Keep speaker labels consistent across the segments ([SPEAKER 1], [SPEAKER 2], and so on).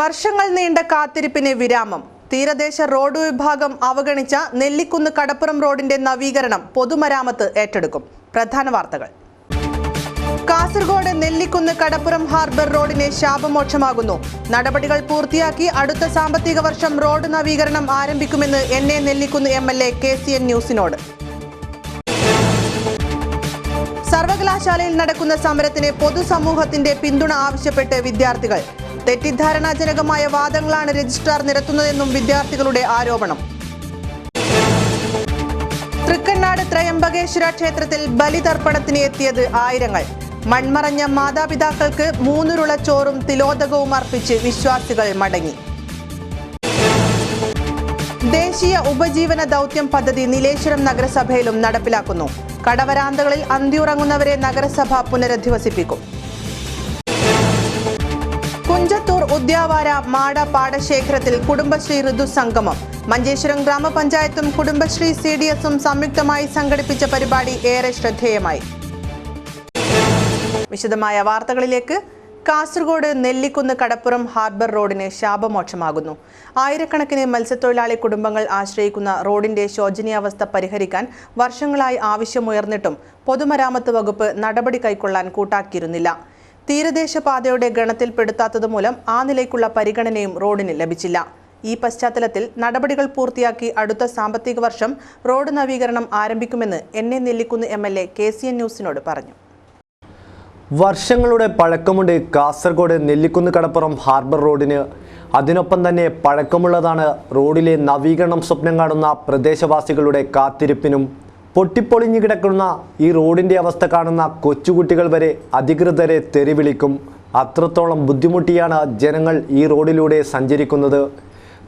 [SPEAKER 1] വർഷങ്ങൾ നീണ്ട കാത്തിരിപ്പിന് വിരാമം. തീരദേശ റോഡ് വിഭാഗം അവഗണിച്ച നെല്ലിക്കുന്ന് കടപ്പുറം റോഡിന്റെ നവീകരണം പൊതുമരാമത്ത് ഏറ്റെടുക്കും. പ്രധാന വാർത്തകൾ. കാസർഗോഡ് നെല്ലിക്കുന്ന് കടപ്പുറം ഹാർബർ റോഡിന് ശാപമോക്ഷമാകുന്നു. നടപടികൾ പൂർത്തിയാക്കി അടുത്ത സാമ്പത്തിക വർഷം റോഡ് നവീകരണം ആരംഭിക്കുമെന്ന് NA നെല്ലിക്കുന്ന് MLA KCN ന്യൂസിനോട്. സർവകലാശാലയിൽ നടക്കുന്ന സമരത്തിന് പൊതുസമൂഹത്തിന്റെ പിന്തുണ ആവശ്യപ്പെട്ട് വിദ്യാർത്ഥികൾ. തെറ്റിദ്ധാരണാജനകമായ വാദങ്ങളാണ് രജിസ്ട്രാർ നിരത്തുന്നതെന്നും വിദ്യാർത്ഥികളുടെ ആരോപണം. തൃക്കണ്ണാട് ത്രയംബകേശ്വര ക്ഷേത്രത്തിൽ ബലിതർപ്പണത്തിന് എത്തിയത് ആയിരങ്ങൾ. മൺമറഞ്ഞ മാതാപിതാക്കൾക്ക് 3 ഉരുള ചോറും തിലോദകവും അർപ്പിച്ച് വിശ്വാസികൾ മടങ്ങി. ദേശീയ ഉപജീവന ദൗത്യം പദ്ധതി നീലേശ്വരം നഗരസഭയിലും നടപ്പിലാക്കുന്നു. കടവരാന്തകളിൽ അന്തിയുറങ്ങുന്നവരെ നഗരസഭ പുനരധിവസിപ്പിക്കും. കുഞ്ചത്തൂർ ഉദ്യാവാര മാട പാടശേഖരത്തിൽ കുടുംബശ്രീ ഋതുസംഗമം. മഞ്ചേശ്വരം ഗ്രാമപഞ്ചായത്തും കുടുംബശ്രീ CDSഉം സംയുക്തമായി സംഘടിപ്പിച്ച പരിപാടി ഏറെ ശ്രദ്ധേയമായി. വിശദമായ വാർത്തകളിലേക്ക്. കാസർഗോഡ് നെല്ലിക്കുന്ന് കടപ്പുറം ഹാർബർ റോഡിന് ശാപമോക്ഷമാകുന്നു. ആയിരക്കണക്കിന് മത്സ്യത്തൊഴിലാളി കുടുംബങ്ങൾ ആശ്രയിക്കുന്ന റോഡിന്റെ ശോചനീയാവസ്ഥ പരിഹരിക്കാൻ വർഷങ്ങളായി ആവശ്യമുയർന്നിട്ടും പൊതുമരാമത്ത് വകുപ്പ് നടപടി കൈക്കൊള്ളാൻ കൂട്ടാക്കിയിരുന്നില്ല. തീരദേശപാതയുടെ ഗണത്തിൽപ്പെടുത്താത്തതുമൂലം ആ നിലയ്ക്കുള്ള പരിഗണനയും റോഡിന് ലഭിച്ചില്ല. ഈ പശ്ചാത്തലത്തിൽ നടപടികൾ പൂർത്തിയാക്കി അടുത്ത സാമ്പത്തിക വർഷം റോഡ് നവീകരണം ആരംഭിക്കുമെന്ന് NA നെല്ലിക്കുന്ന് MLA KCN ന്യൂസിനോട് പറഞ്ഞു.
[SPEAKER 2] വർഷങ്ങളുടെ പഴക്കമുണ്ട് കാസർഗോഡ് നെല്ലിക്കുന്ന് കടപ്പുറം ഹാർബർ റോഡിന്. അതിനൊപ്പം തന്നെ പഴക്കമുള്ളതാണ് റോഡിലെ നവീകരണം സ്വപ്നം കാണുന്ന പ്രദേശവാസികളുടെ കാത്തിരിപ്പിനും. പൊട്ടിപ്പൊളിഞ്ഞു കിടക്കുന്ന ഈ റോഡിൻ്റെ അവസ്ഥ കാണുന്ന കൊച്ചുകുട്ടികൾ വരെ അധികൃതരെ തെറിവിളിക്കും. അത്രത്തോളം ബുദ്ധിമുട്ടിയാണ് ജനങ്ങൾ ഈ റോഡിലൂടെ സഞ്ചരിക്കുന്നത്.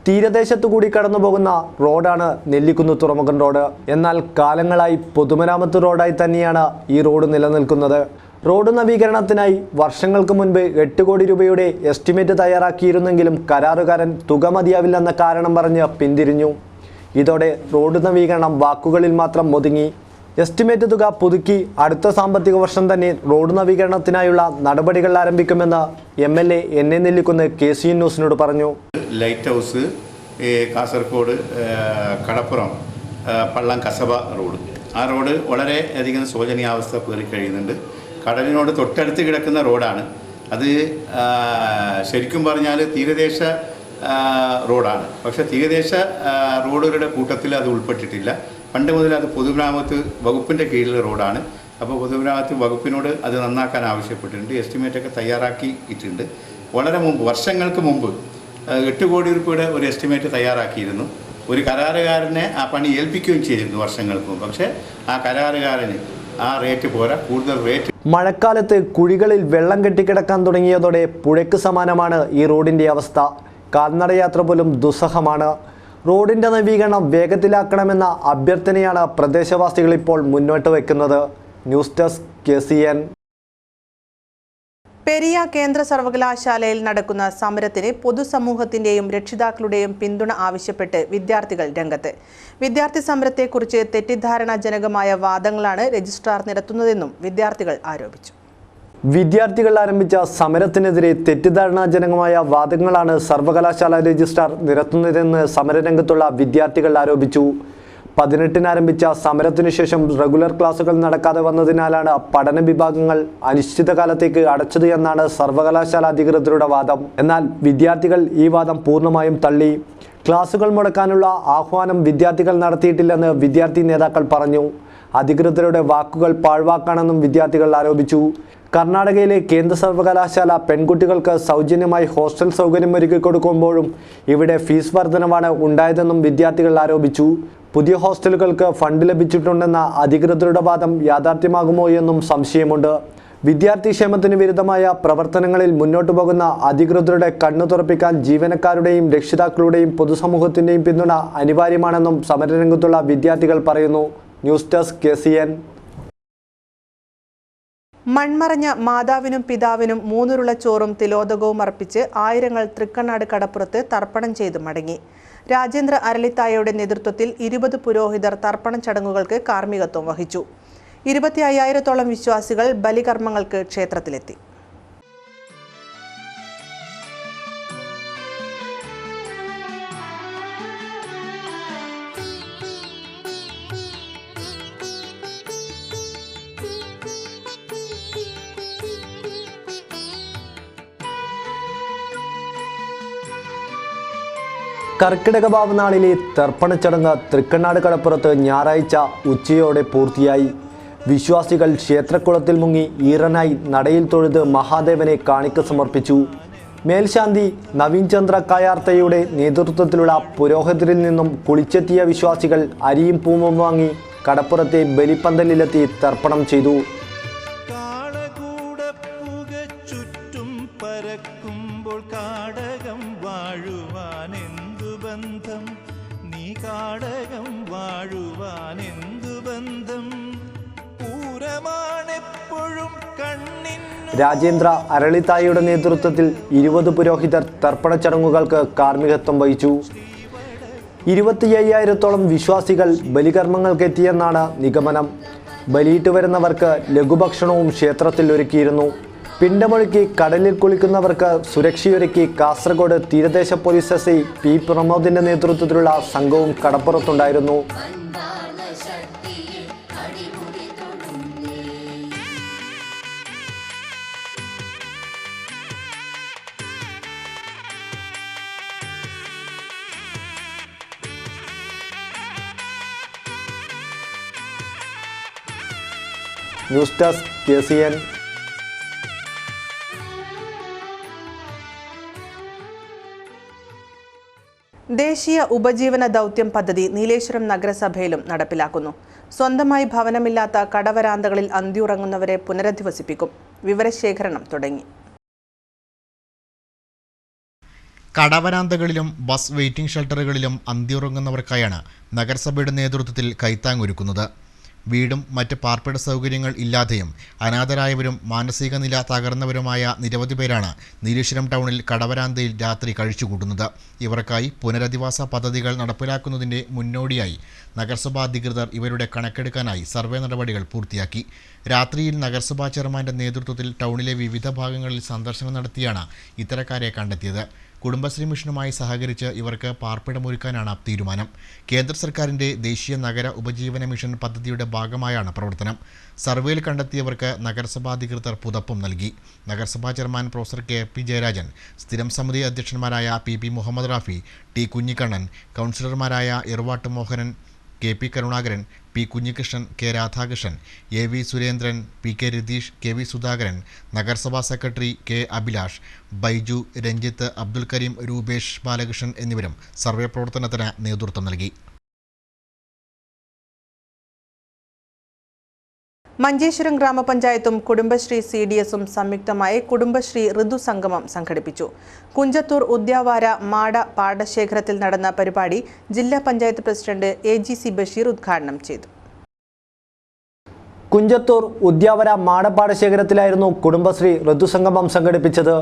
[SPEAKER 2] തീരദേശത്തു കൂടി കടന്നു പോകുന്ന റോഡാണ് നെല്ലിക്കുന്ന് തുറമുഖം റോഡ്. എന്നാൽ കാലങ്ങളായി പൊതുമരാമത്ത് റോഡായി തന്നെയാണ് ഈ റോഡ് നിലനിൽക്കുന്നത്. റോഡ് നവീകരണത്തിനായി വർഷങ്ങൾക്ക് മുൻപ് 8 കോടി രൂപയുടെ എസ്റ്റിമേറ്റ് തയ്യാറാക്കിയിരുന്നെങ്കിലും കരാറുകാരൻ തുക മതിയാവില്ലെന്ന കാരണം പറഞ്ഞ് പിന്തിരിഞ്ഞു. ഇതോടെ റോഡ് നവീകരണം വാക്കുകളിൽ മാത്രം ഒതുങ്ങി. എസ്റ്റിമേറ്റ് തുക പുതുക്കി അടുത്ത സാമ്പത്തിക വർഷം തന്നെ റോഡ് നവീകരണത്തിനായുള്ള നടപടികൾ ആരംഭിക്കുമെന്ന് MLA NA നെല്ലിക്കുന്ന് KCN ന്യൂസിനോട് പറഞ്ഞു.
[SPEAKER 3] ലൈറ്റ് ഹൗസ്, കാസർഗോഡ് കടപ്പുറം പള്ളം കസബ റോഡ്, ആ റോഡ് വളരെയധികം ശോചനീയാവസ്ഥ കയറി കഴിയുന്നുണ്ട്. കടലിനോട് തൊട്ടടുത്ത് കിടക്കുന്ന റോഡാണ് അത്. ശരിക്കും പറഞ്ഞാൽ തീരദേശ റോഡാണ്. പക്ഷേ തീരദേശ റോഡുകളുടെ കൂട്ടത്തിൽ അത് ഉൾപ്പെട്ടിട്ടില്ല. പണ്ട് മുതൽ അത് പൊതുമരാമത്ത് വകുപ്പിൻ്റെ കീഴിലുള്ള റോഡാണ്. അപ്പോൾ പൊതുമരാമത്ത് വകുപ്പിനോട് അത് നന്നാക്കാൻ ആവശ്യപ്പെട്ടിട്ടുണ്ട്. എസ്റ്റിമേറ്റൊക്കെ തയ്യാറാക്കിയിട്ടുണ്ട്. വളരെ മുമ്പ്, വർഷങ്ങൾക്ക് മുമ്പ് 8 കോടി രൂപയുടെ ഒരു എസ്റ്റിമേറ്റ് തയ്യാറാക്കിയിരുന്നു. ഒരു കരാറുകാരനെ ആ പണി ഏൽപ്പിക്കുകയും ചെയ്തിരുന്നു വർഷങ്ങൾക്ക് മുമ്പ്. പക്ഷേ ആ കരാറുകാരന് ആ റേറ്റ് പോരാ, കൂടുതൽ റേറ്റ്.
[SPEAKER 2] മഴക്കാലത്ത് കുഴികളിൽ വെള്ളം കെട്ടിക്കിടക്കാൻ തുടങ്ങിയതോടെ പുഴയ്ക്ക് സമാനമാണ് ഈ റോഡിൻ്റെ അവസ്ഥ. കാൽനടയാത്ര പോലും ദുസ്സഹമാണ്. റോഡിൻ്റെ നവീകരണം വേഗത്തിലാക്കണമെന്ന അഭ്യർത്ഥനയാണ് പ്രദേശവാസികൾ ഇപ്പോൾ മുന്നോട്ട് വയ്ക്കുന്നത്. News desk KCN.
[SPEAKER 1] പെരിയ കേന്ദ്ര സർവകലാശാലയിൽ നടക്കുന്ന സമരത്തിന് പൊതുസമൂഹത്തിന്റെയും രക്ഷിതാക്കളുടെയും പിന്തുണ ആവശ്യപ്പെട്ട് വിദ്യാർത്ഥികൾ രംഗത്ത്. വിദ്യാർത്ഥി സമരത്തെക്കുറിച്ച് തെറ്റിദ്ധാരണാജനകമായ വാദങ്ങളാണ് രജിസ്ട്രാർ നിരത്തുന്നതെന്നും വിദ്യാർത്ഥികൾ ആരോപിച്ചു.
[SPEAKER 2] വിദ്യാർത്ഥികൾ ആരംഭിച്ച സമരത്തിനെതിരെ തെറ്റിദ്ധാരണാജനകമായ വാദങ്ങളാണ് സർവകലാശാല രജിസ്ട്രാർ നിരത്തുന്നതെന്ന് സമരരംഗത്തുള്ള വിദ്യാർത്ഥികൾ ആരോപിച്ചു. 18-ന് ആരംഭിച്ച സമരത്തിനു ശേഷം റെഗുലർ ക്ലാസുകൾ നടക്കാതെ വന്നതിനാലാണ് പഠന വിഭാഗങ്ങൾ അനിശ്ചിതകാലത്തേക്ക് അടച്ചത് എന്നാണ് സർവകലാശാല അധികൃതരുടെ വാദം. എന്നാൽ വിദ്യാർത്ഥികൾ ഈ വാദം പൂർണ്ണമായും തള്ളി. ക്ലാസുകൾ മുടക്കാനുള്ള ആഹ്വാനം വിദ്യാർത്ഥികൾ നടത്തിയിട്ടില്ലെന്ന് വിദ്യാർത്ഥി നേതാക്കൾ പറഞ്ഞു. അധികൃതരുടെ വാക്കുകൾ പാഴ്വാക്കാണെന്നും വിദ്യാർത്ഥികൾ ആരോപിച്ചു. കർണാടകയിലെ കേന്ദ്ര സർവകലാശാല പെൺകുട്ടികൾക്ക് സൗജന്യമായി ഹോസ്റ്റൽ സൗകര്യം ഒരുക്കി കൊടുക്കുമ്പോഴും ഇവിടെ ഫീസ് വർധനവാണ് ഉണ്ടായതെന്നും വിദ്യാർത്ഥികൾ ആരോപിച്ചു. പുതിയ ഹോസ്റ്റലുകൾക്ക് ഫണ്ട് ലഭിച്ചിട്ടുണ്ടെന്ന അധികൃതരുടെ വാദം യാഥാർത്ഥ്യമാകുമോ എന്നും സംശയമുണ്ട്. വിദ്യാർത്ഥി ക്ഷേമത്തിന് വിരുദ്ധമായ പ്രവർത്തനങ്ങളിൽ മുന്നോട്ടു പോകുന്ന അധികൃതരുടെ കണ്ണു തുറപ്പിക്കാൻ ജീവനക്കാരുടെയും രക്ഷിതാക്കളുടെയും പൊതുസമൂഹത്തിൻ്റെയും പിന്തുണ അനിവാര്യമാണെന്നും സമരരംഗത്തുള്ള വിദ്യാർത്ഥികൾ പറയുന്നു. News desk KCN.
[SPEAKER 1] മൺമറഞ്ഞ മാതാവിനും പിതാവിനും 3 ഉരുള ചോറും തിലോദകവും അർപ്പിച്ച് ആയിരങ്ങൾ തൃക്കണ്ണാട് കടപ്പുറത്ത് തർപ്പണം ചെയ്ത് മടങ്ങി. രാജേന്ദ്ര അരളിത്തായയുടെ നേതൃത്വത്തിൽ 20 പുരോഹിതർ തർപ്പണ ചടങ്ങുകൾക്ക് കാർമ്മികത്വം വഹിച്ചു. 25,000-ഓളം വിശ്വാസികൾ ബലികർമ്മങ്ങൾക്ക് ക്ഷേത്രത്തിലെത്തി.
[SPEAKER 2] കർക്കിടക വാവുനാളിലെ തർപ്പണ ചടങ്ങ് തൃക്കണ്ണാട് കടപ്പുറത്ത് ഞായറാഴ്ച ഉച്ചയോടെ പൂർത്തിയായി. വിശ്വാസികൾ ക്ഷേത്രക്കുളത്തിൽ മുങ്ങി ഈറനായി നടയിൽ തൊഴുത് മഹാദേവനെ കാണിക്ക സമർപ്പിച്ചു. മേൽശാന്തി നവീൻ ചന്ദ്ര കായാർത്തയുടെ നേതൃത്വത്തിലുള്ള പുരോഹിതരിൽ നിന്നും കുളിച്ചെത്തിയ വിശ്വാസികൾ അരിയും പൂവും വാങ്ങി കടപ്പുറത്തെ ബലിപ്പന്തലിലെത്തി തർപ്പണം ചെയ്തു. രാജേന്ദ്ര അരളിത്തായിയുടെ നേതൃത്വത്തിൽ 20 പുരോഹിതർ തർപ്പണ ചടങ്ങുകൾക്ക് കാർമ്മികത്വം വഹിച്ചു. 25,000-ഓളം വിശ്വാസികൾ ബലികർമ്മങ്ങൾക്കെത്തിയെന്നാണ് നിഗമനം. ബലിയിട്ട് വരുന്നവർക്ക് ലഘുഭക്ഷണവും ക്ഷേത്രത്തിൽ ഒരുക്കിയിരുന്നു. പിണ്ടമൊഴുക്കി കടലിൽ കുളിക്കുന്നവർക്ക് സുരക്ഷയൊരുക്കി കാസർഗോഡ് തീരദേശ പോലീസ് SI P പ്രമോദിന്റെ നേതൃത്വത്തിലുള്ള സംഘവും കടപ്പുറത്തുണ്ടായിരുന്നു. News desk KCN.
[SPEAKER 1] ദേശീയ ഉപജീവന ദൗത്യം പദ്ധതി നീലേശ്വരം നഗരസഭയിലും നടപ്പിലാക്കുന്നു. സ്വന്തമായി ഭവനമില്ലാത്ത കടവരാന്തകളിൽ അന്തിയുറങ്ങുന്നവരെ പുനരധിവസിപ്പിക്കും. വിവരശേഖരണം തുടങ്ങി.
[SPEAKER 4] കടവരാന്തകളിലും ബസ് വെയിറ്റിംഗ് ഷെൽട്ടറുകളിലും അന്തിയുറങ്ങുന്നവർക്കായാണ് നഗരസഭയുടെ നേതൃത്വത്തിൽ കൈത്താങ്ങൊരുക്കുന്നത്. വീടും മറ്റ് പാർപ്പിട സൗകര്യങ്ങൾ ഇല്ലാതെയും അനാഥരായവരും മാനസിക നില തകർന്നവരുമായ നിരവധി പേരാണ് നീലേശ്വരം ടൗണിൽ കടവരാന്തയിൽ രാത്രി കഴിച്ചുകൂട്ടുന്നത്. ഇവർക്കായി പുനരധിവാസ പദ്ധതികൾ നടപ്പിലാക്കുന്നതിൻ്റെ മുന്നോടിയായി നഗരസഭാ അധികൃതർ ഇവരുടെ കണക്കെടുക്കാനായി സർവേ നടപടികൾ പൂർത്തിയാക്കി. രാത്രിയിൽ നഗരസഭാ ചെയർമാൻ്റെ നേതൃത്വത്തിൽ ടൗണിലെ വിവിധ ഭാഗങ്ങളിൽ സന്ദർശനം നടത്തിയാണ് ഇത്തരക്കാരെ കണ്ടെത്തിയത്. കുടുംബശ്രീ മിഷനുമായി സഹകരിച്ച് ഇവർക്ക് പാർപ്പിടമൊരുക്കാനാണ് തീരുമാനം. കേന്ദ്ര സർക്കാരിൻ്റെ ദേശീയ നഗര ഉപജീവന മിഷൻ പദ്ധതിയുടെ ഭാഗമായാണ് പ്രവർത്തനം. സർവേയിൽ കണ്ടെത്തിയവർക്ക് നഗരസഭാ അധികൃതർ പുതപ്പും നൽകി. നഗരസഭാ ചെയർമാൻ പ്രൊഫസർ KP ജയരാജൻ, സ്ഥിരം സമിതി അധ്യക്ഷന്മാരായ PP മുഹമ്മദ് റാഫി, T കുഞ്ഞിക്കണ്ണൻ, കൗൺസിലർമാരായ ഇർവാട്ട് Mohanan, KP Karunakaran, P Kunhikrishnan, K Radhakrishnan, AV Surendran, PK Ratheesh, KV Sudhakaran, നഗരസഭാ സെക്രട്ടറി K അഭിലാഷ്, ബൈജു, രഞ്ജിത്ത്, അബ്ദുൽ കരീം, രൂപേഷ് ബാലകൃഷ്ണൻ എന്നിവരും സർവേ പ്രവർത്തനത്തിന് നേതൃത്വം നൽകി.
[SPEAKER 1] മഞ്ചേശ്വരം ഗ്രാമപഞ്ചായത്തും കുടുംബശ്രീ CDSഉം സംയുക്തമായി കുടുംബശ്രീ ഋതുസംഗമം സംഘടിപ്പിച്ചു. കുഞ്ചത്തൂർ ഉദ്യാവാര മാട പാടശേഖരത്തിൽ നടന്ന പരിപാടി ജില്ലാ പഞ്ചായത്ത് പ്രസിഡന്റ് AGC ബഷീർ ഉദ്ഘാടനം ചെയ്തു.
[SPEAKER 2] കുഞ്ചത്തൂർ ഉദ്യാവര മാട പാടശേഖരത്തിലായിരുന്നു കുടുംബശ്രീ ഋതുസംഗമം സംഘടിപ്പിച്ചത്.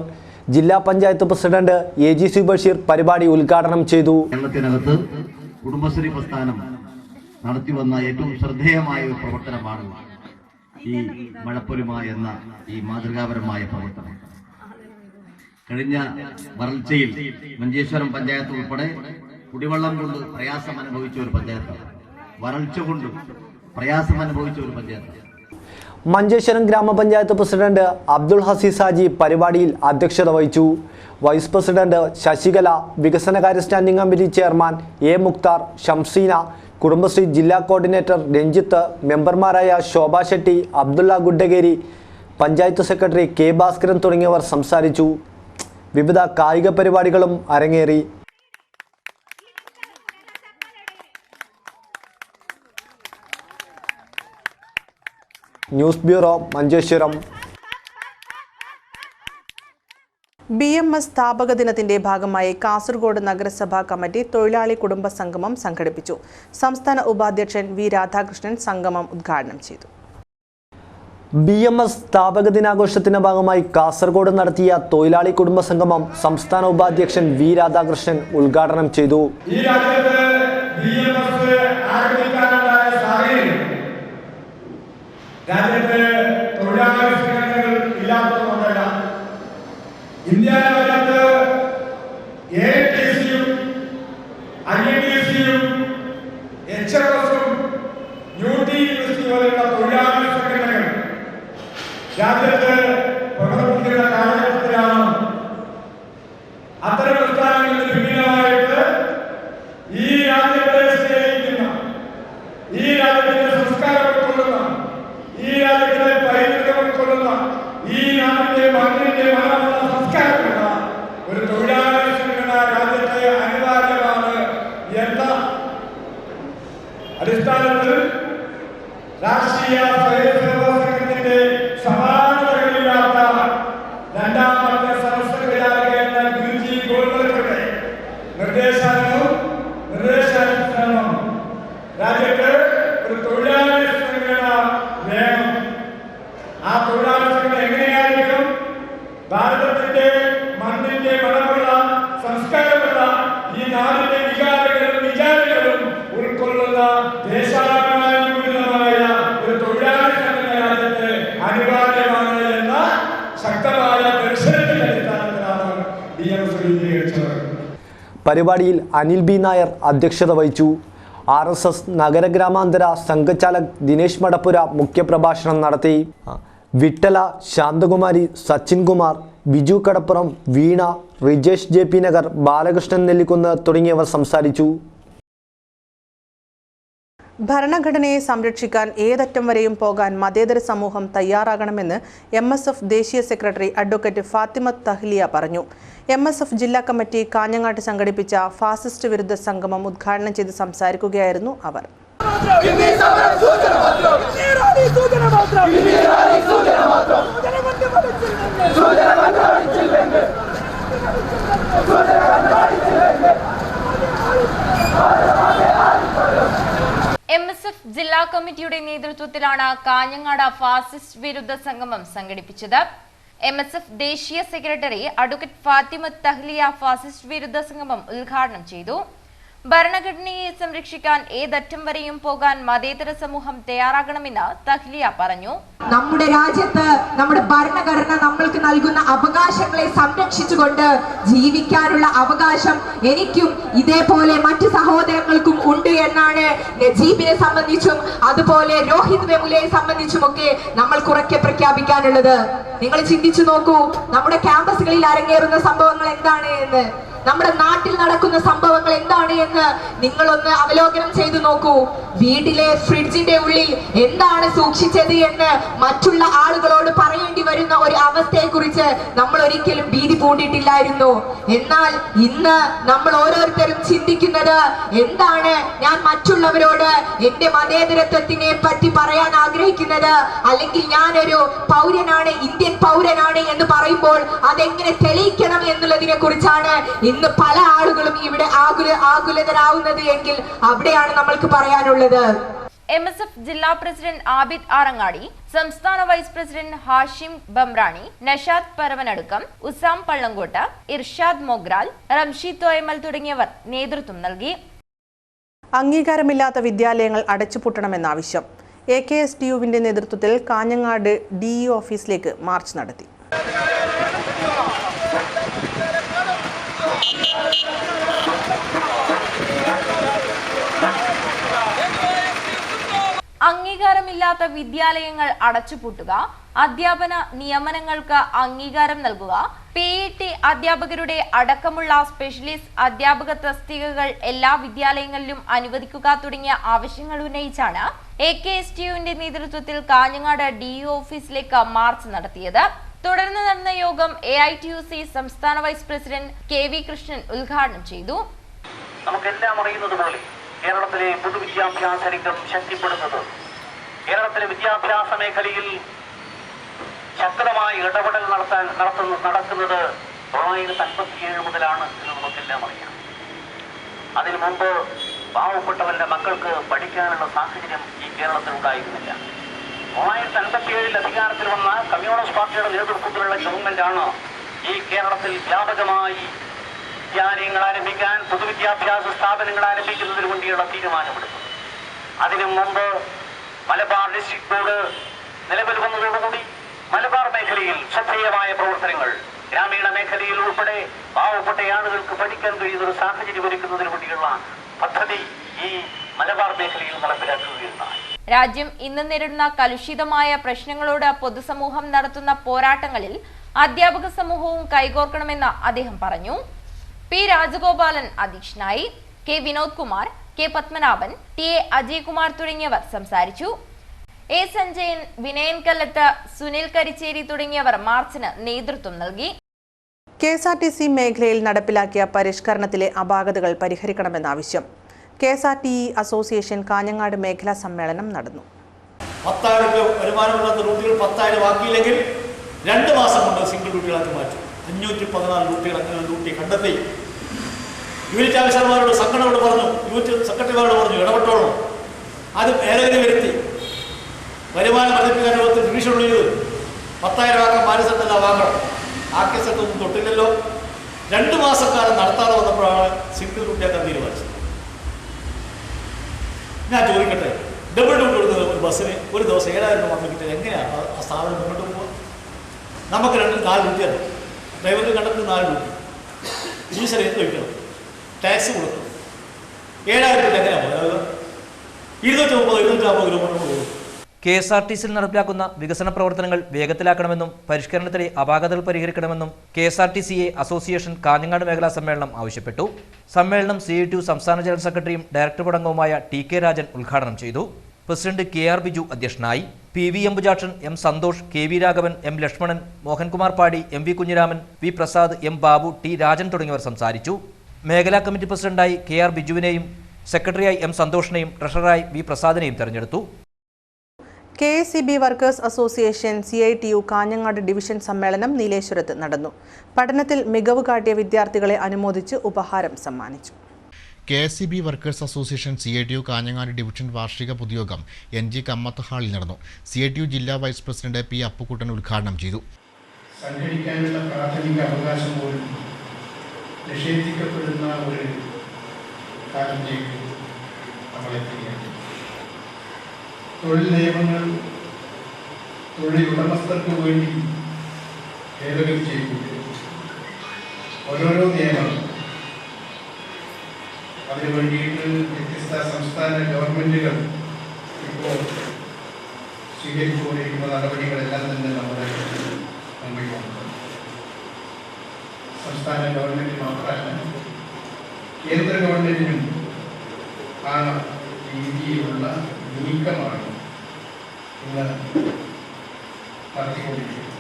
[SPEAKER 2] ജില്ലാ പഞ്ചായത്ത് പ്രസിഡന്റ് AGC ബഷീർ പരിപാടി ഉദ്ഘാടനം ചെയ്തു.
[SPEAKER 5] കേരളത്തിനകത്ത് കുടുംബശ്രീ പ്രസ്ഥാനം നടത്തിവന്ന ഏറ്റവും ശ്രദ്ധേയമായ ഒരു പ്രവർത്തനമാണ് ഈ മഴപ്പൊലിമ എന്ന ഈ മാതൃകാപരമായ പ്രവർത്തനം. കഴിഞ്ഞ വരൾച്ചയിൽ മഞ്ചേശ്വരം പഞ്ചായത്ത് ഉൾപ്പെടെ കുടിവെള്ളം കൊണ്ട് പ്രയാസം അനുഭവിച്ച ഒരു പഞ്ചായത്താണ്. വരൾച്ച കൊണ്ട് പ്രയാസം അനുഭവിച്ച ഒരു പഞ്ചായത്താണ്.
[SPEAKER 2] മഞ്ചേശ്വരം ഗ്രാമപഞ്ചായത്ത് പ്രസിഡന്റ് അബ്ദുൾ ഹസീസ് ഹാജി പരിപാടിയിൽ അധ്യക്ഷത വഹിച്ചു. വൈസ് പ്രസിഡന്റ് ശശികല, വികസനകാര്യ standing committee chairman A Mukthar, Shamseena, Kudumbashree ജില്ലാ കോർഡിനേറ്റർ രഞ്ജിത്ത്, മെമ്പർമാരായ ശോഭ ഷെട്ടി, അബ്ദുള്ള ഗുഡ്ഡഗേരി, പഞ്ചായത്ത് സെക്രട്ടറി K ഭാസ്കരൻ തുടങ്ങിയവർ സംസാരിച്ചു. വിവിധ കായിക പരിപാടികളും അരങ്ങേറി. News bureau, Manjeshwaram.
[SPEAKER 1] BMS സ്ഥാപക ദിനത്തിന്റെ ഭാഗമായി കാസർഗോഡ് നഗരസഭാ കമ്മിറ്റി തൊഴിലാളി കുടുംബ സംഗമം സംഘടിപ്പിച്ചു. സംസ്ഥാന ഉപാധ്യക്ഷൻ V രാധാകൃഷ്ണൻ സംഗമം ഉദ്ഘാടനം ചെയ്തു.
[SPEAKER 2] BMS സ്ഥാപക ദിനാഘോഷത്തിന്റെ ഭാഗമായി കാസർഗോഡ് നടത്തിയ തൊഴിലാളി കുടുംബ സംഗമം സംസ്ഥാന ഉപാധ്യക്ഷൻ V രാധാകൃഷ്ണൻ ഉദ്ഘാടനം ചെയ്തു.
[SPEAKER 6] ഇന്ത്യ രാജ്യത്ത് ATCയും INTCയും HFSഉം UT യൂണിവേഴ്സിറ്റി പോലെയുള്ള തൊഴിലാളി സംഘടനകൾ രാജ്യത്ത് പ്രവർത്തിക്കുന്ന കാലഘട്ടത്തിലാണ് അത്തരം പ്രസ്ഥാനങ്ങൾക്ക് ഭിന്നമായിട്ട് ഒരു തൊഴിലാളി സംഘടന രാജ്യത്തെ അനിവാര്യമാണ് എന്ന അടിസ്ഥാനത്തിൽ രാഷ്ട്രീയ സ്വയംസേവക സംഘത്തിന്റെ സമാനതകളില്ലാത്ത രണ്ടാമത്തെ സദസ്സുകളിലാകെ എന്ന ഗുരുജി ഗോൾവൽക്കറുടെ നിർദ്ദേശാനുസരണം രാജ്യത്ത് ഒരു തൊഴിലാളി സംഘടന വേണം. ആ തൊഴിലാളി സംഘടന എങ്ങനെയായിരിക്കും? ഭാരതത്തിന്റെ മണ്ണിന്റെ മണമുള്ള സംസ്കാരമുള്ള ഈ നാടിന്റെ വികാരങ്ങളും വിചാരങ്ങളും ഉൾക്കൊള്ളുന്ന ദേശാഭിമാനപൂരിതമായ ഒരു തൊഴിലാളി സംഘടന രാജ്യത്ത് അനിവാര്യമാണ് എന്ന ശക്തമായ ദർശനത്തിന്റെ അടിസ്ഥാനത്തിലാണ് DMS രൂപീകരിച്ചത്.
[SPEAKER 2] പരിപാടിയിൽ അനിൽ ബി നായർ അധ്യക്ഷത വഹിച്ചു. RSS നഗരഗ്രാമാന്തര സംഘചാലക് ദിനേശ് മടപ്പുര മുഖ്യപ്രഭാഷണം നടത്തി. വിട്ടല, ശാന്തകുമാരി, സച്ചിൻ കുമാർ, ബിജു കടപ്പുറം, വീണ, റിജേഷ് JP നഗർ, ബാലകൃഷ്ണൻ നെല്ലിക്കുന്ന് തുടങ്ങിയവർ സംസാരിച്ചു.
[SPEAKER 1] ഭരണഘടനയെ സംരക്ഷിക്കാൻ ഏതറ്റം വരെയും പോകാൻ മതേതര സമൂഹം തയ്യാറാകണമെന്ന് MSF ദേശീയ സെക്രട്ടറി അഡ്വക്കേറ്റ് ഫാത്തിമ തഹ്ലിയ പറഞ്ഞു. MSF ജില്ലാ കമ്മിറ്റി കാഞ്ഞങ്ങാട്ട് സംഘടിപ്പിച്ച ഫാസിസ്റ്റ് വിരുദ്ധ സംഗമം ഉദ്ഘാടനം ചെയ്ത് സംസാരിക്കുകയായിരുന്നു അവർ.
[SPEAKER 7] MSF ജില്ലാ കമ്മിറ്റിയുടെ നേതൃത്വത്തിലാണ് കാഞ്ഞങ്ങാട് ഫാസിസ്റ്റ് വിരുദ്ധ സംഗമം സംഘടിപ്പിച്ചത്. MSF ദേശീയ secretary advocate Fathima Thahiliya fascist വിരുദ്ധ സംഗമം ഉദ്ഘാടനം ചെയ്തു. ഭരണഘടനയെ സംരക്ഷിക്കാൻ ഏതറ്റം വരെയും പോകാൻ മതേതര സമൂഹം തയ്യാറാകണമെന്ന് തഹ്ലിയ പറഞ്ഞു.
[SPEAKER 8] നമ്മുടെ രാജ്യത്ത് നമ്മുടെ ഭരണഘടന നമ്മൾക്ക് നൽകുന്ന അവകാശങ്ങളെ സംരക്ഷിച്ചുകൊണ്ട് ജീവിക്കാനുള്ള അവകാശം എനിക്കും ഇതേപോലെ മറ്റു സഹോദരങ്ങൾക്കും ഉണ്ട് എന്നാണ് നജീബിനെ സംബന്ധിച്ചും അതുപോലെ രോഹിത് വെമുലയെ സംബന്ധിച്ചുമൊക്കെ നമ്മൾ കുറയ്ക്ക് പ്രഖ്യാപിക്കാനുള്ളത്. നിങ്ങൾ ചിന്തിച്ചു നോക്കൂ, നമ്മുടെ ക്യാമ്പസുകളിൽ അരങ്ങേറുന്ന സംഭവങ്ങൾ എന്താണ് എന്ന്, നമ്മുടെ നാട്ടിൽ നടക്കുന്ന സംഭവങ്ങൾ എന്താണ് എന്ന് നിങ്ങളൊന്ന് അവലോകനം ചെയ്തു നോക്കൂ. വീട്ടിലെ ഫ്രിഡ്ജിന്റെ ഉള്ളിൽ എന്താണ് സൂക്ഷിച്ചത് എന്ന് മറ്റുള്ള ആളുകളോട് പറയേണ്ടി വരുന്ന ഒരു അവസ്ഥയെ കുറിച്ച് നമ്മൾ ഒരിക്കലും ഭീതി പൂണ്ടിട്ടില്ലായിരുന്നു. എന്നാൽ ഇന്ന് നമ്മൾ ഓരോരുത്തരും ചിന്തിക്കുന്നത് എന്താണ്, ഞാൻ മറ്റുള്ളവരോട് എന്റെ മതേതരത്വത്തിനെ പറ്റി പറയാൻ ആഗ്രഹിക്കുന്നത്, അല്ലെങ്കിൽ ഞാനൊരു പൗരനാണ്, ഇന്ത്യൻ പൗരനാണ് എന്ന് പറയുമ്പോൾ അതെങ്ങനെ തെളിയിക്കണം എന്നുള്ളതിനെ കുറിച്ചാണ് ഇന്ന് പല ആളുകളും ഇവിടെ ആകുലതരാവുന്നത് എങ്കിൽ അവിടെയാണ് നമ്മൾക്ക് പറയാനുള്ളത്.
[SPEAKER 7] MSF ജില്ലാ പ്രസിഡന്റ് ആബിദ് ആറങ്ങാടി, സംസ്ഥാന വൈസ് പ്രസിഡന്റ് ഹാഷിം ബംറാണി, നഷാദ് പരവനടുക്കം, ഉസാം പള്ളങ്കോട്ട്, ഇർഷാദ് മൊഗ്രാൽ, റംഷീദ് തോയമൽ തുടങ്ങിയവർ നേതൃത്വം നൽകി.
[SPEAKER 1] അംഗീകാരമില്ലാത്ത വിദ്യാലയങ്ങൾ അടച്ചുപൂട്ടണമെന്ന ആവശ്യം. AKSTUവിന്റെ നേതൃത്വത്തിൽ കാഞ്ഞങ്ങാട് DE ഓഫീസിലേക്ക് മാർച്ച് നടത്തി.
[SPEAKER 7] അംഗീകാരമില്ലാത്ത വിദ്യാലയങ്ങൾ അടച്ചുപൂട്ടുക, അധ്യാപന നിയമനങ്ങൾക്ക് അംഗീകാരം നൽകുക, PET അധ്യാപകരുടെ അടക്കമുള്ള സ്പെഷ്യലിസ്റ്റ് അധ്യാപക തസ്തികകൾ എല്ലാ വിദ്യാലയങ്ങളിലും അനുവദിക്കുക തുടങ്ങിയ ആവശ്യങ്ങൾ ഉന്നയിച്ചാണ് AKSTUവിന്റെ നേതൃത്വത്തിൽ കാഞ്ഞങ്ങാട് DE ഓഫീസിലേക്ക് മാർച്ച് നടത്തിയത്. തുടർന്ന് നടന്ന യോഗം AITUC സംസ്ഥാന വൈസ് പ്രസിഡന്റ് KV കൃഷ്ണൻ ഉദ്ഘാടനം ചെയ്തു.
[SPEAKER 5] നമുക്കെല്ലാം അറിയുന്നത് പോലെ കേരളത്തിലെ പൊതുവിദ്യാഭ്യാസ രംഗം ശക്തിപ്പെടുന്നത്, കേരളത്തിലെ വിദ്യാഭ്യാസ മേഖലയിൽ ശക്തമായ ഇടപെടൽ നടക്കുന്നത് 1957 മുതലാണ് എന്ന് നമുക്കെല്ലാം അറിയാം. അതിനു മുമ്പ് പാവപ്പെട്ടവന്റെ മക്കൾക്ക് പഠിക്കാനുള്ള സാഹചര്യം ഈ കേരളത്തിൽ ഉണ്ടായിരുന്നില്ല. 1957 അധികാരത്തിൽ വന്ന കമ്മ്യൂണിസ്റ്റ് പാർട്ടിയുടെ നേതൃത്വത്തിലുള്ള ഗവൺമെന്റാണ് ഈ കേരളത്തിൽ വ്യാപകമായി വിദ്യാലയങ്ങൾ ആരംഭിക്കാൻ, പൊതുവിദ്യാഭ്യാസ സ്ഥാപനങ്ങൾ ആരംഭിക്കുന്നതിന് വേണ്ടിയുള്ള തീരുമാനമെടുത്തത്. അതിനു മുമ്പ് മലബാർ ഡിസ്ട്രിക്ട് ബോർഡ് നിലവിൽ വന്നതോടുകൂടി മലബാർ മേഖലയിൽ ശ്രദ്ധേയമായ പ്രവർത്തനങ്ങൾ, ഗ്രാമീണ മേഖലയിൽ ഉൾപ്പെടെ പാവപ്പെട്ട ആളുകൾക്ക് പഠിക്കാൻ കഴിയുന്ന ഒരു സാഹചര്യം ഒരുക്കുന്നതിന് വേണ്ടിയുള്ള പദ്ധതി ഈ മലബാർ മേഖലയിൽ നടപ്പിലാക്കുകയുണ്ടായി.
[SPEAKER 7] രാജ്യം ഇന്ന് നേരിടുന്ന കലുഷിതമായ പ്രശ്നങ്ങളോട് പൊതുസമൂഹം നടത്തുന്ന പോരാട്ടങ്ങളിൽ അധ്യാപക സമൂഹവും കൈകോർക്കണമെന്ന് അദ്ദേഹം പറഞ്ഞു. P രാജഗോപാലൻ അധ്യക്ഷനായി. K Vinod Kumar, K Padmanabhan, TA Ajay Kumar തുടങ്ങിയവർ സംസാരിച്ചു. A സഞ്ജയൻ, വിനയൻ കല്ലത്ത്, സുനിൽ കരിച്ചേരി തുടങ്ങിയവർ മാർച്ചിന് നേതൃത്വം നൽകി.
[SPEAKER 1] KSRTC മേഖലയിൽ നടപ്പിലാക്കിയ പരിഷ്കരണത്തിലെ അപാകതകൾ പരിഹരിക്കണമെന്ന ആവശ്യം. KSRTE അസോസിയേഷൻ കാഞ്ഞങ്ങാട് മേഖലാ സമ്മേളനം നടന്നു.
[SPEAKER 9] 10,000 വരുമാനമുള്ള റൂട്ടുകൾ 10,000 ആക്കിയില്ലെങ്കിൽ 2 മാസം കൊണ്ട് സിംഗിൾ റൂട്ടുകളാക്കി മാറ്റും. 514 റൂട്ടുകൾ അങ്ങനെ റൂട്ടി കണ്ടെത്തി. യൂണിറ്റ് ഓഫീസർമാരോട് സംഘടനയോട് പറഞ്ഞു, യൂണിറ്റ് സെക്രട്ടറിമാരോട് പറഞ്ഞു ഇടപെട്ടോളൂ. അത് ഭേദഗതി വരുത്തി വരുമാനം വർദ്ധിപ്പിക്കാൻ ഡിവിഷൻ ചെയ്ത് 10,000 ആക്കാൻ മാനസത്തല്ല വാങ്ങണം. ആക്കിയ സ്ഥലത്തൊന്നും തൊട്ടില്ലല്ലോ. 2 മാസക്കാലം നടത്താതെ വന്നപ്പോഴാണ് സിംഗിൾ റൂട്ടിയാക്കാൻ തീരുമാനിച്ചത്. ഞാൻ ചോദിക്കട്ടെ, ഡബിൾ റൂട്ട് കൊടുത്തത് ഒരു ബസ്സിന് ഒരു ദിവസം 7,000 രൂപ കിട്ടിയത് എങ്ങനെയാണ് ആ സ്ഥാപനം മുന്നോട്ട് പോകുക? നമുക്ക് 4 റൂട്ടിയാണ്. ഡ്രൈവർക്ക് കണ്ടക്ടർ 4 റൂട്ടി, ഡീസൽ എന്ത് വയ്ക്കണം, ടാക്സ് കൊടുക്കണം. 7,000 രൂപ എങ്ങനെയാണ് പോകുക? 230-250 കിലോമീറ്റർ പോകും.
[SPEAKER 10] KSRTCയിൽ നടപ്പിലാക്കുന്ന വികസന പ്രവർത്തനങ്ങൾ വേഗത്തിലാക്കണമെന്നും പരിഷ്കരണത്തിലെ അപാകതകൾ പരിഹരിക്കണമെന്നും KSRTCA അസോസിയേഷൻ കാഞ്ഞങ്ങാട് മേഖലാ സമ്മേളനം ആവശ്യപ്പെട്ടു. സമ്മേളനം CITU സംസ്ഥാന ജനറൽ സെക്രട്ടറിയും ഡയറക്ടർ ബോർഡ് അംഗവുമായ TK രാജൻ ഉദ്ഘാടനം ചെയ്തു. പ്രസിഡന്റ് KR ബിജു അധ്യക്ഷനായി. PV Ambujakshan, M Santhosh, KV Raghavan, M Lakshmanan, Mohankumar പാടി, MV Kunhiraman, V Prasad, M Babu, T Rajan തുടങ്ങിയവർ സംസാരിച്ചു. മേഖലാ കമ്മിറ്റി പ്രസിഡന്റായി KR ബിജുവിനെയും സെക്രട്ടറിയായി M സന്തോഷിനെയും ട്രഷററായി V പ്രസാദിനെയും തെരഞ്ഞെടുത്തു.
[SPEAKER 1] KSEB workers association CITU Kanhangad division സമ്മേളനം നീലേശ്വരത്ത് നടന്നു. പഠനത്തിൽ മികവ് കാട്ടിയ വിദ്യാർത്ഥികളെ അനുമോദിച്ച് ഉപഹാരം സമ്മാനിച്ചു.
[SPEAKER 4] KSEB workers association CITU Kanhangad division വാർഷിക പൊതുയോഗം NG കമ്മത്ത് ഹാളിൽ നടന്നു. CITU ജില്ലാ വൈസ് പ്രസിഡന്റ് P അപ്പുക്കുട്ടൻ ഉദ്ഘാടനം ചെയ്തു.
[SPEAKER 11] സഞ്ചരിക്കാനുള്ള പ്രാഥമിക അവകാശം പോലും നിഷേധിക്കപ്പെടുന്ന ഒരു കാലത്തേക്ക് നമ്മളെത്തുകയാണ്. തൊഴിൽ നിയമങ്ങൾ തൊഴിൽ ഉടമസ്ഥർക്ക് വേണ്ടി ഭേദഗതി ചെയ്തു. ഓരോരോ നിയമങ്ങൾ അതിനു വേണ്ടിയിട്ട് വ്യത്യസ്ത സംസ്ഥാന ഗവൺമെൻറ്റുകൾ ഇപ്പോൾ സ്വീകരിച്ചുകൊണ്ടിരിക്കുന്ന നടപടികളെല്ലാം തന്നെ നമ്മുടെ മുമ്പിലുണ്ട്. സംസ്ഥാന ഗവൺമെൻറ് മാത്രമല്ല, കേന്ദ്ര ഗവൺമെൻറ്റിനും ആ രീതിയിലുള്ള നീക്കമാണ് ഇന്ന് നടത്തിക്കൊണ്ടിരിക്കുന്നത്.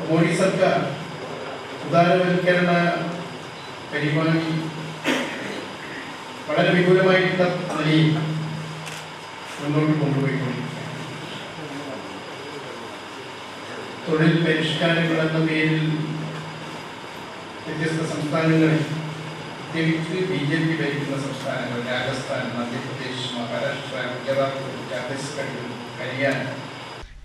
[SPEAKER 11] മോഡി സർക്കാർ ഉദാരവൽക്കരണ പരിപാടി വളരെ വിപുലമായിട്ടുള്ള നിലയിൽ മുന്നോട്ട് കൊണ്ടുപോയിക്കൊണ്ടിരിക്കുകയാണ്. തൊഴിൽ പരിഷ്കാരങ്ങൾ എന്ന പേരിൽ വ്യത്യസ്ത സംസ്ഥാനങ്ങളിൽ, പ്രത്യേകിച്ച് BJP ഭരിക്കുന്ന സംസ്ഥാനങ്ങൾ രാജസ്ഥാൻ, മധ്യപ്രദേശ്, മഹാരാഷ്ട്ര, ഗുജറാത്ത്, ഛത്തീസ്ഗഡ്, ഹരിയാന.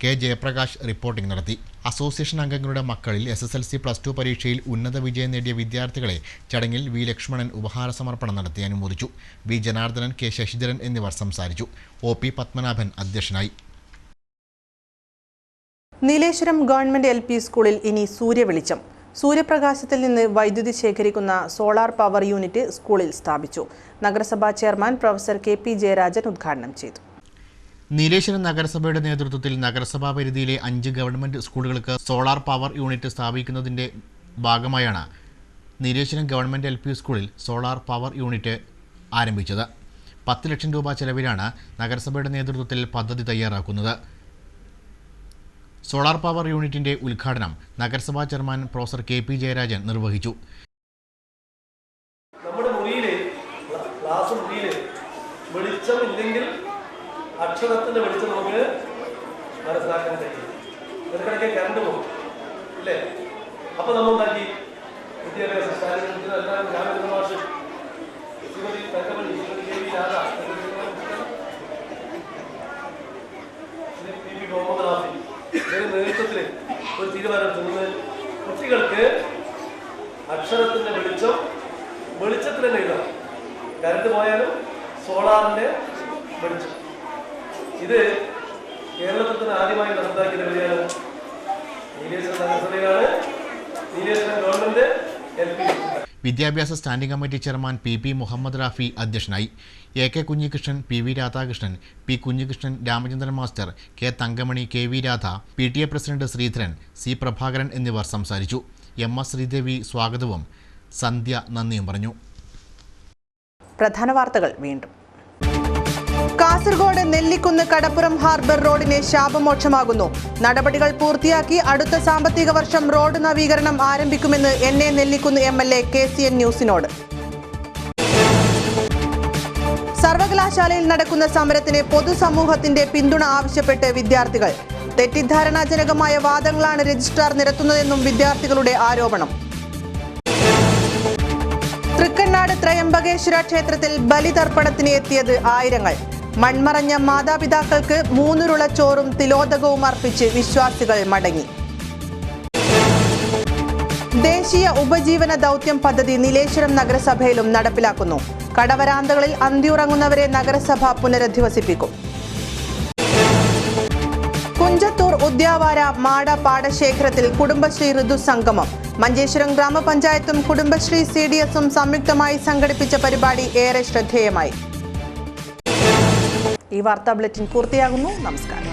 [SPEAKER 4] K ജയപ്രകാശ് റിപ്പോർട്ടിംഗ് നടത്തി. അസോസിയേഷൻ അംഗങ്ങളുടെ മക്കളിൽ SSLC +2 പരീക്ഷയിൽ ഉന്നത വിജയം നേടിയ വിദ്യാർത്ഥികളെ ചടങ്ങിൽ V ലക്ഷ്മണൻ ഉപഹാര സമർപ്പണം നടത്തി അനുമോദിച്ചു. V ജനാർദ്ദനൻ, K ശശിധരൻ എന്നിവർ സംസാരിച്ചു. OP പത്മനാഭൻ അധ്യക്ഷനായി.
[SPEAKER 1] നീലേശ്വരം ഗവൺമെന്റ് LP സ്കൂളിൽ ഇനി സൂര്യവെളിച്ചം. സൂര്യപ്രകാശത്തിൽ നിന്ന് വൈദ്യുതി ശേഖരിക്കുന്ന സോളാർ പവർ യൂണിറ്റ് സ്കൂളിൽ സ്ഥാപിച്ചു. നഗരസഭാ ചെയർമാൻ പ്രൊഫസർ KP ജയരാജൻ ഉദ്ഘാടനം ചെയ്തു.
[SPEAKER 4] നീലേശ്വരം നഗരസഭയുടെ നേതൃത്വത്തിൽ നഗരസഭാ പരിധിയിലെ 5 ഗവൺമെന്റ് സ്കൂളുകൾക്ക് സോളാർ പവർ യൂണിറ്റ് സ്ഥാപിക്കുന്നതിൻ്റെ ഭാഗമായാണ് നീലേശ്വരം ഗവൺമെന്റ് LP സ്കൂളിൽ സോളാർ പവർ യൂണിറ്റ് ആരംഭിച്ചത്. 10 ലക്ഷം രൂപ ചെലവിലാണ് നഗരസഭയുടെ നേതൃത്വത്തിൽ പദ്ധതി തയ്യാറാക്കുന്നത്. സോളാർ പവർ യൂണിറ്റിന്റെ ഉദ്ഘാടനം നഗരസഭാ ചെയർമാൻ പ്രൊഫസർ KP ജയരാജൻ നിർവഹിച്ചു.
[SPEAKER 9] നമ്മുടെ ക്ലാസ് മുറിയിൽ വെളിച്ചമില്ലെങ്കിൽ അക്ഷരത്തിന്റെ വെളിച്ചം നമുക്ക് മനസ്സിലാക്കാൻ കഴിയും. ഇടയ്ക്കിടയ്ക്ക് കറണ്ട് പോകും ഇല്ലേ? അപ്പൊ നമ്മൾ ഉണ്ടാക്കി വിദ്യാഭ്യാസ സ്ഥാപനങ്ങളെല്ലാം രാമചന്ദ്ര മാഷ്, ശ്രീമതി തങ്കമണി, ശ്രീമതി KV രാധ, PV മുഹമ്മദ് റാഫി നേതൃത്വത്തിൽ ഒരു തീരുമാനമെടുത്തുന്നത് കുട്ടികൾക്ക് അക്ഷരത്തിന്റെ വെളിച്ചത്തിൽ തന്നെ എഴുതാം. കറണ്ട് പോയാലും സോളാറിന്റെ വെളിച്ചം. ഇത് കേരളത്തിൽ തന്നെ ആദ്യമായി നടപ്പാക്കിയ വഴിയാണ്. നീലേശ്വരം നഗരസഭയാണ്, നീലേശ്വരം ഗവൺമെന്റ് LP.
[SPEAKER 4] വിദ്യാഭ്യാസ standing committee chairman PP Muhammad Rafi അധ്യക്ഷനായി. AK Kunhikrishnan, PV Radhakrishnan, P Kunhikrishnan, Ramachandran master, K Thankamani, KV Radha, PTA president Sreedharan, C Prabhakaran എന്നിവർ സംസാരിച്ചു. MS ശ്രീദേവി സ്വാഗതവും സന്ധ്യ നന്ദിയും പറഞ്ഞു.
[SPEAKER 1] പ്രധാന വാർത്തകൾ വീണ്ടും. കാസർഗോഡ് നെല്ലിക്കുന്ന് കടപ്പുറം ഹാർബർ റോഡിന് ശാപമോക്ഷമാകുന്നു. നടപടികൾ പൂർത്തിയാക്കി അടുത്ത സാമ്പത്തിക വർഷം റോഡ് നവീകരണം ആരംഭിക്കുമെന്ന് NA നെല്ലിക്കുന്ന് MLA KCN ന്യൂസിനോട്. സർവകലാശാലയിൽ നടക്കുന്ന സമരത്തിന് പൊതുസമൂഹത്തിന്റെ പിന്തുണ ആവശ്യപ്പെട്ട് വിദ്യാർത്ഥികൾ. തെറ്റിദ്ധാരണാജനകമായ വാദങ്ങളാണ് രജിസ്ട്രാർ നിരത്തുന്നതെന്നും വിദ്യാർത്ഥികളുടെ ആരോപണം. തൃക്കണ്ണാട് ത്രയംബകേശ്വര ക്ഷേത്രത്തിൽ ബലിതർപ്പണത്തിന് എത്തിയത് ആയിരങ്ങൾ. മൺമറഞ്ഞ മാതാപിതാക്കൾക്ക് 3 ഉരുള ചോറും തിലോദകവും അർപ്പിച്ച് വിശ്വാസികൾ മടങ്ങി. ദേശീയ ഉപജീവന ദൗത്യം പദ്ധതി നീലേശ്വരം നഗരസഭയിലും നടപ്പിലാക്കുന്നു. കടവരാന്തകളിൽ അന്തിയുറങ്ങുന്നവരെ നഗരസഭ പുനരധിവസിപ്പിക്കും. കുഞ്ചത്തൂർ ഉദ്യാവാര മാട പാടശേഖരത്തിൽ കുടുംബശ്രീ ഋതുസംഗമം. മഞ്ചേശ്വരം ഗ്രാമപഞ്ചായത്തും കുടുംബശ്രീ CDSഉം സംയുക്തമായി സംഘടിപ്പിച്ച പരിപാടി ഏറെ ശ്രദ്ധേയമായി. ഈ വാർത്താ ബുള്ളറ്റിൻ പൂർത്തിയാകുന്നു. നമസ്കാരം.